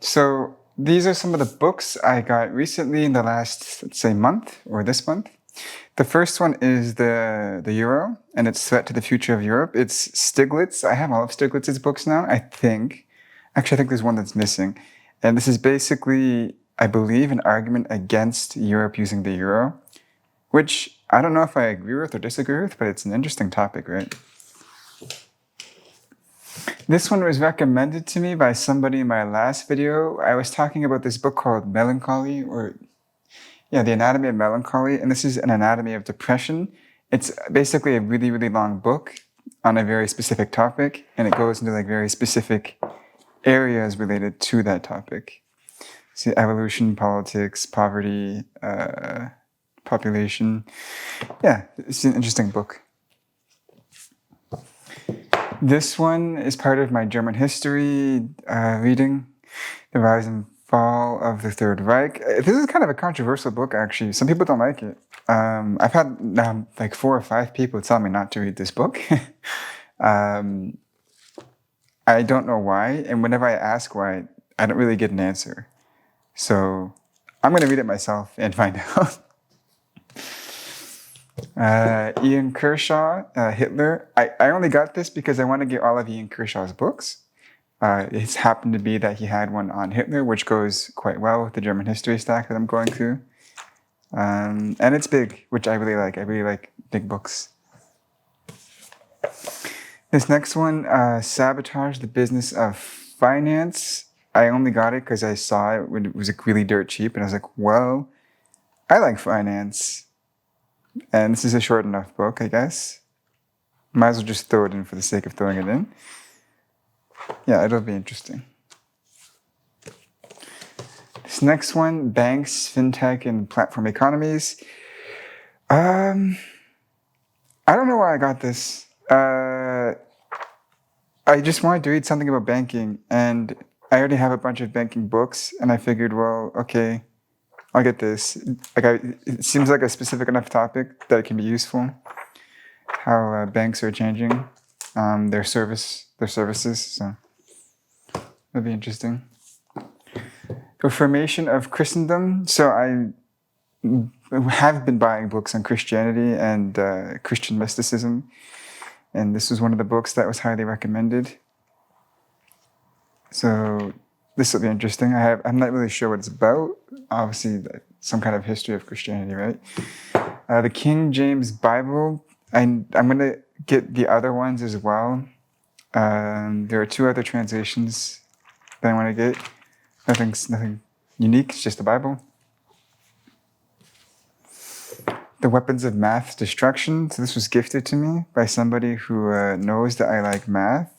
So these are some of the books I got recently in the last, let's say, month or this month. The first one is the Euro and its threat to the future of Europe. It's Stiglitz. I have all of Stiglitz's books now, I think. Actually, I think there's one that's missing. And this is basically, I believe, an argument against Europe using the Euro, which I don't know if I agree with or disagree with, but it's an interesting topic, right? This one was recommended to me by somebody in my last video. I was talking about this book called Melancholy, The Anatomy of Melancholy, and this is an anatomy of depression. It's basically a really, really long book on a very specific topic, and it goes into like very specific areas related to that topic. See, evolution, politics, poverty, population. Yeah, it's an interesting book. This one is part of my German history reading, The Rise and Fall of the Third Reich. This is kind of a controversial book, actually. Some people don't like it. I've had like 4 or 5 people tell me not to read this book. I don't know why, and whenever I ask why, I don't really get an answer. So I'm going to read it myself and find out. Ian Kershaw, Hitler. I only got this because I want to get all of Ian Kershaw's books. It's happened to be that he had one on Hitler, which goes quite well with the German history stack that I'm going through. And it's big, which I really like. I really like big books. This next one, Sabotage, the Business of Finance. I only got it because I saw it when it was like really dirt cheap. And I was like, well, I like finance. And this is a short enough book, I guess. Might as well just throw it in for the sake of throwing it in. Yeah, it'll be interesting. This next one, Banks, Fintech, and Platform Economies. I don't know why I got this. I just wanted to read something about banking, and I already have a bunch of banking books, and I figured, well, okay, I'll get this. It seems like a specific enough topic that it can be useful. How banks are changing their services. So that'll be interesting. The Formation of Christendom. So I have been buying books on Christianity and Christian mysticism, and this was one of the books that was highly recommended. So this will be interesting. I'm not really sure what it's about. Obviously, some kind of history of Christianity, right? The King James Bible. I'm going to get the other ones as well. There are 2 other translations that I want to get. Nothing unique. It's just the Bible. The Weapons of Math Destruction. So this was gifted to me by somebody who knows that I like math.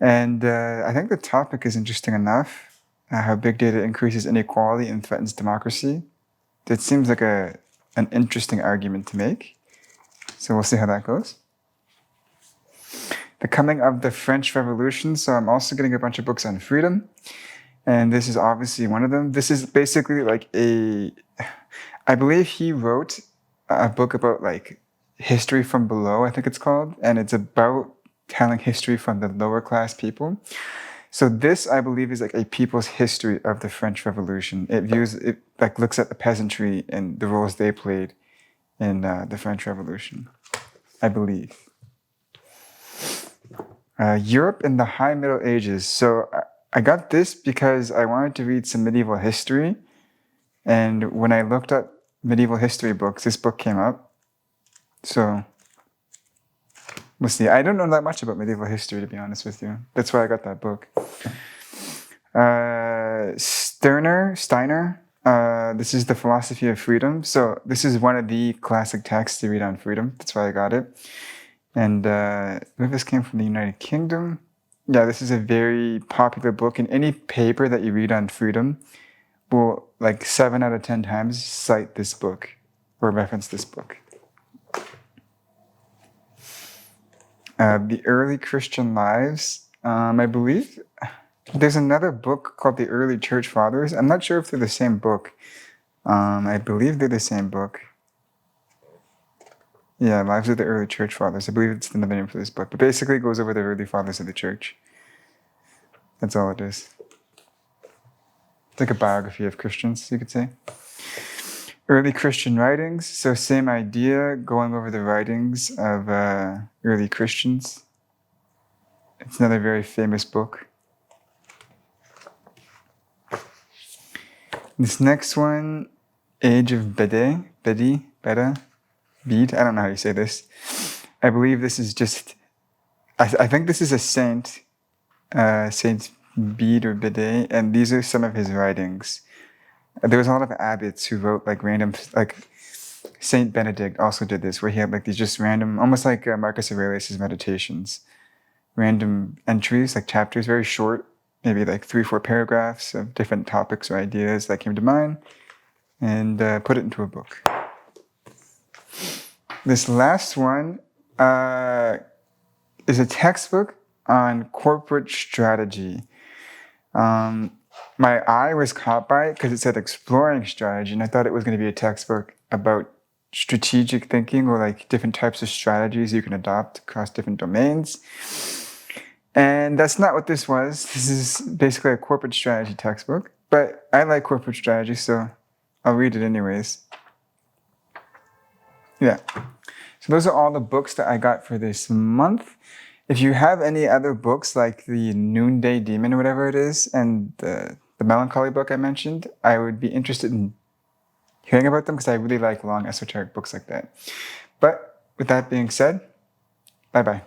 And I think the topic is interesting enough, how big data increases inequality and threatens democracy. It seems like an interesting argument to make. So we'll see how that goes. The Coming of the French Revolution. So I'm also getting a bunch of books on freedom. And this is obviously one of them. This is basically like I believe he wrote a book about like history from below, I think it's called. And it's about telling history from the lower class people. So this, I believe, is like a people's history of the French Revolution. It like looks at the peasantry and the roles they played in the French Revolution, I believe. Europe in the High Middle Ages. So I got this because I wanted to read some medieval history. And when I looked up medieval history books, this book came up. So we'll see. I don't know that much about medieval history, to be honest with you. That's why I got that book. Steiner. This is The Philosophy of Freedom. So this is one of the classic texts to read on freedom. That's why I got it. And I believe this came from the United Kingdom. Yeah, this is a very popular book. And any paper that you read on freedom will, like 7 out of 10 times, cite this book or reference this book. The Early Christian Lives. I believe there's another book called The Early Church Fathers. I'm not sure if they're the same book. I believe they're the same book. Yeah, Lives of the Early Church Fathers. I believe it's the name for this book. But basically it goes over the early fathers of the church. That's all it is. It's like a biography of Christians, you could say. Early Christian writings. So same idea, going over the writings of early Christians. It's another very famous book. This next one, Age of Bede, Bede, Bede, I don't know how you say this. I believe this is just, I think this is a saint, Saint Bede or Bede, and these are some of his writings. There was a lot of abbots who wrote like random, like Saint Benedict also did this, where he had like these just random, almost like Marcus Aurelius' Meditations, random entries, like chapters, very short, maybe like 3-4 paragraphs of different topics or ideas that came to mind, and put it into a book. This last one is a textbook on corporate strategy. My eye was caught by it because it said exploring strategy, and I thought it was going to be a textbook about strategic thinking or like different types of strategies you can adopt across different domains. And that's not what this was. This is basically a corporate strategy textbook, but I like corporate strategy, so I'll read it anyways. Yeah. So those are all the books that I got for this month. If you have any other books like the Noonday Demon or whatever it is, and the Melancholy book I mentioned, I would be interested in hearing about them because I really like long esoteric books like that. But with that being said, bye-bye.